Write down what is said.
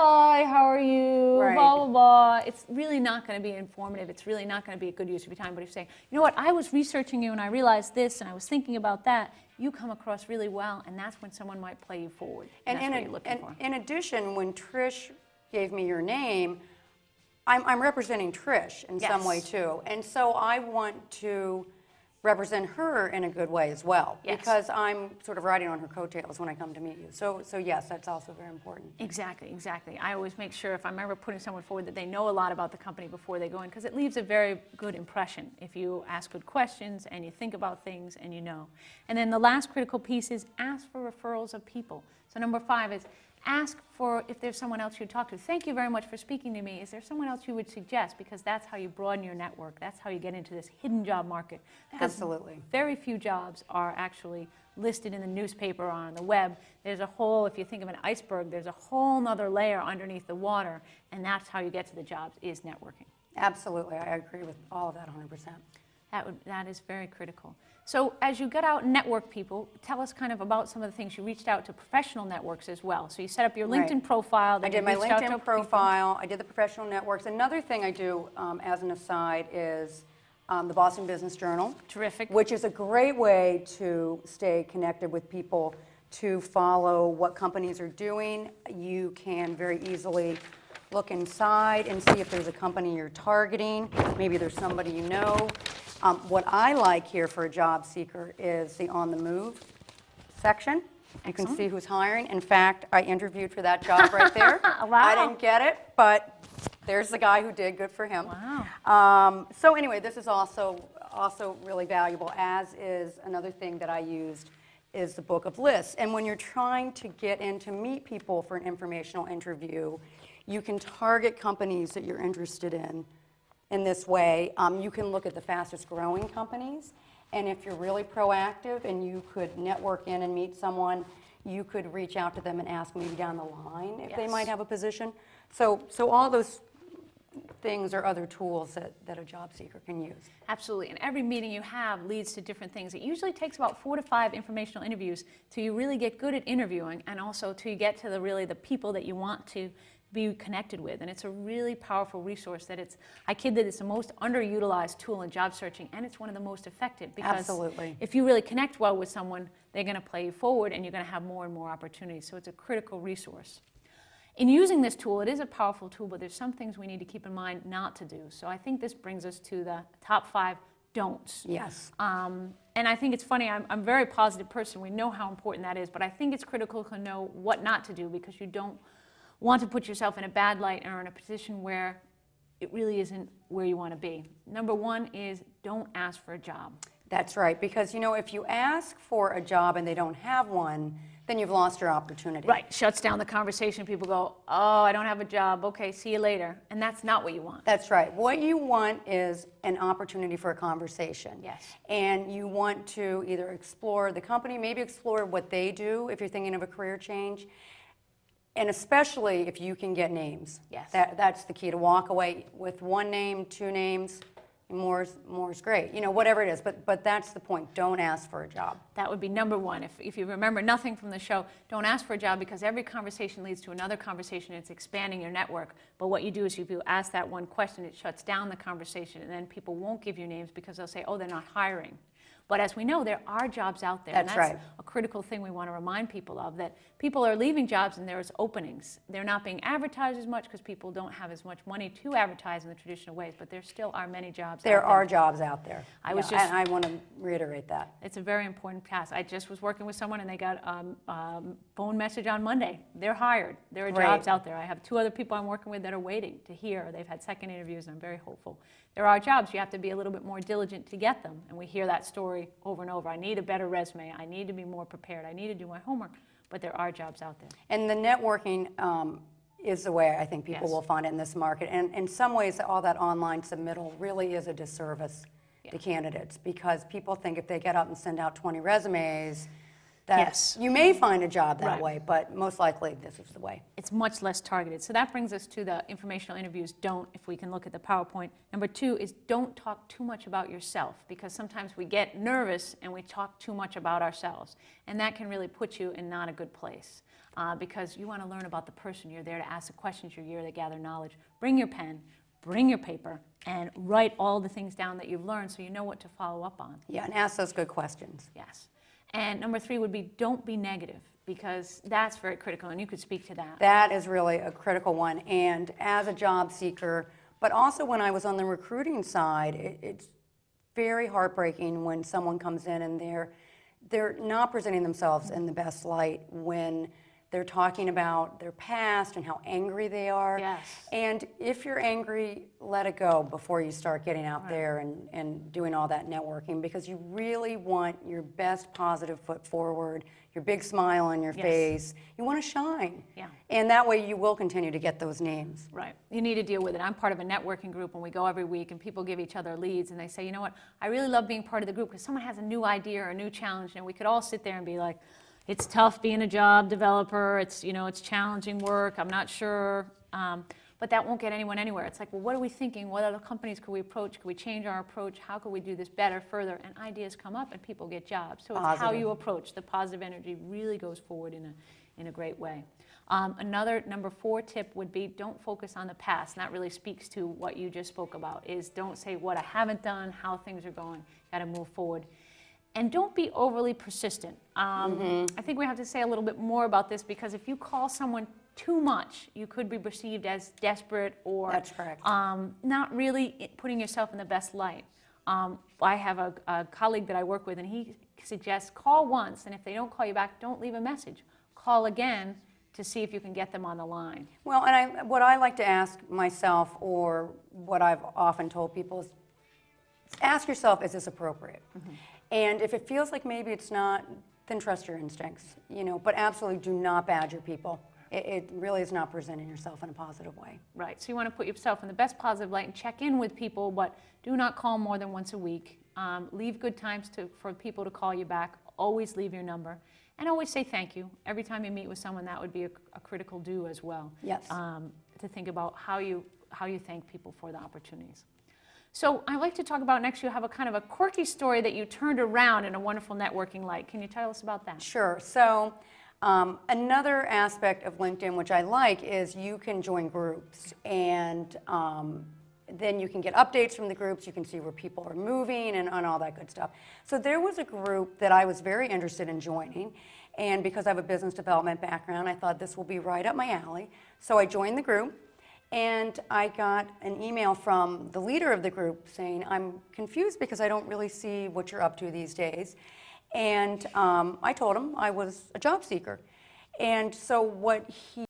hi, how are you, Right. blah, blah, blah. It's really not going to be informative. It's really not going to be a good use of your time. But if you're saying, you know what, I was researching you and I realized this and I was thinking about that, you come across really well, and that's when someone might play you forward. And that's what you're looking for. In addition, when Trish gave me your name, I'm representing Trish in some way too. And so I want to represent her in a good way as well, because I'm sort of riding on her coattails when I come to meet you. So yes, that's also very important. Exactly, exactly. I always make sure if I'm ever putting someone forward that they know a lot about the company before they go in, because it leaves a very good impression if you ask good questions and you think about things and you know. And then the last critical piece is ask for referrals of people. So number 5 is ask for if there's someone else you'd talk to. Thank you very much for speaking to me. Is there someone else you would suggest? Because that's how you broaden your network. That's how you get into this hidden job market. Absolutely. Very few jobs are actually listed in the newspaper or on the web. There's a whole, if you think of an iceberg, there's a whole nother layer underneath the water, and that's how you get to the jobs, is networking. Absolutely. I agree with all of that 100%. That is very critical. So as you get out and network people, tell us kind of about some of the things. You reached out to professional networks as well. So you set up your LinkedIn profile. Then I did my LinkedIn profile. I did the professional networks. Another thing I do as an aside is the Boston Business Journal. Terrific. Which is a great way to stay connected with people, to follow what companies are doing. You can very easily look inside and see if there's a company you're targeting. Maybe there's somebody you know. What I like here for a job seeker is the On the Move section. You can see who's hiring. In fact, I interviewed for that job right there. Wow. I didn't get it, but there's the guy who did. Good for him. Wow. So anyway, this is also really valuable, as is another thing that I used is the Book of Lists. And when you're trying to get in to meet people for an informational interview, you can target companies that you're interested in this way. You can look at the fastest growing companies, and if you're really proactive and you could network in and meet someone, you could reach out to them and ask maybe down the line if they might have a position. So all those things are other tools that a job seeker can use. Absolutely, and every meeting you have leads to different things. It usually takes about 4 to 5 informational interviews till you really get good at interviewing, and also till you get to the people that you want to be connected with. And it's a really powerful resource that I kid that it's the most underutilized tool in job searching, and it's one of the most effective, because if you really connect well with someone, they're going to play you forward and you're going to have more and more opportunities. So it's a critical resource. In using this tool, it is a powerful tool, but there's some things we need to keep in mind not to do. So I think this brings us to the top 5 don'ts. Yes. And I think it's funny, I'm a very positive person. We know how important that is, but I think it's critical to know what not to do, because you don't want to put yourself in a bad light or in a position where it really isn't where you want to be. Number 1 is don't ask for a job. That's right, because if you ask for a job and they don't have one, then you've lost your opportunity. Right, shuts down the conversation. People go, oh, I don't have a job, okay, see you later. And that's not what you want. That's right. What you want is an opportunity for a conversation. Yes. And you want to either explore the company, maybe explore what they do if you're thinking of a career change. And especially if you can get names. Yes. That's the key, to walk away with 1 name, 2 names. More is great, whatever it is, but that's the point. Don't ask for a job. That would be number 1. If you remember nothing from the show, don't ask for a job, because every conversation leads to another conversation. It's expanding your network. But what you do is if you ask that one question, it shuts down the conversation, and then people won't give you names because they'll say, oh, they're not hiring. But as we know, there are jobs out there. That's right. A critical thing we want to remind people of, that people are leaving jobs and there's openings. They're not being advertised as much because people don't have as much money to advertise in the traditional ways, but there still are many jobs out there. There are jobs out there. And I want to reiterate that. It's a very important task. I just was working with someone and they got a phone message on Monday. They're hired. There are jobs out there. I have 2 other people I'm working with that are waiting to hear. They've had second interviews, and I'm very hopeful. There are jobs. You have to be a little bit more diligent to get them, and we hear that story over and over. I need a better resume. I need to be more prepared. I need to do my homework. But there are jobs out there. And the networking is the way I think people will find it in this market. And in some ways, all that online submittal really is a disservice to candidates, because people think if they get up and send out 20 resumes, that Yes. you may find a job that Right. way, but most likely this is the way. It's much less targeted. So that brings us to the informational interviews. Don't, if we can look at the PowerPoint. Number 2 is don't talk too much about yourself, because sometimes we get nervous and we talk too much about ourselves. And that can really put you in not a good place, because you want to learn about the person. You're there to ask the questions. You're here to gather knowledge. Bring your pen, bring your paper, and write all the things down that you've learned so you know what to follow up on. Yeah, and ask those good questions. Yes. And number 3 would be don't be negative, because that's very critical, and you could speak to that. That is really a critical one. And as a job seeker, but also when I was on the recruiting side, it's very heartbreaking when someone comes in and they're not presenting themselves in the best light, when they're talking about their past and how angry they are. Yes. And if you're angry, let it go before you start getting out Right. there and doing all that networking, because you really want your best positive foot forward, your big smile on your Yes. face. You want to shine. Yeah. And that way you will continue to get those names. Right. You need to deal with it. I'm part of a networking group, and we go every week, and people give each other leads, and they say, you know what, I really love being part of the group because someone has a new idea or a new challenge, and we could all sit there and be like, it's tough being a job developer, it's challenging work, I'm not sure, but that won't get anyone anywhere. It's like, well, what are we thinking? What other companies could we approach? Could we change our approach? How could we do this better, further? And ideas come up, and people get jobs. So it's how Positive. you approach. The positive energy really goes forward in a great way. Another number 4 tip would be don't focus on the past. And that really speaks to what you just spoke about, is don't say what I haven't done, how things are going. Got to move forward. And don't be overly persistent. I think we have to say a little bit more about this, because if you call someone too much, you could be perceived as desperate or That's correct. not really putting yourself in the best light. I have a colleague that I work with, and he suggests call once, and if they don't call you back, don't leave a message. Call again to see if you can get them on the line. Well, and what I like to ask myself, or what I've often told people, is ask yourself, is this appropriate? And if it feels like maybe it's not, then trust your instincts, but absolutely do not badger people. It really is not presenting yourself in a positive way. Right, so you want to put yourself in the best positive light and check in with people, but do not call more than once a week. Leave good times for people to call you back. Always leave your number. And always say thank you. Every time you meet with someone, that would be a critical do as well. Yes. To think about how you thank people for the opportunities. So I'd like to talk about next, you have a kind of a quirky story that you turned around in a wonderful networking light. Can you tell us about that? Sure. So another aspect of LinkedIn, which I like, is you can join groups, and then you can get updates from the groups. You can see where people are moving and all that good stuff. So there was a group that I was very interested in joining, and because I have a business development background, I thought this will be right up my alley. So I joined the group. And I got an email from the leader of the group saying, I'm confused because I don't really see what you're up to these days. And I told him I was a job seeker. And so what he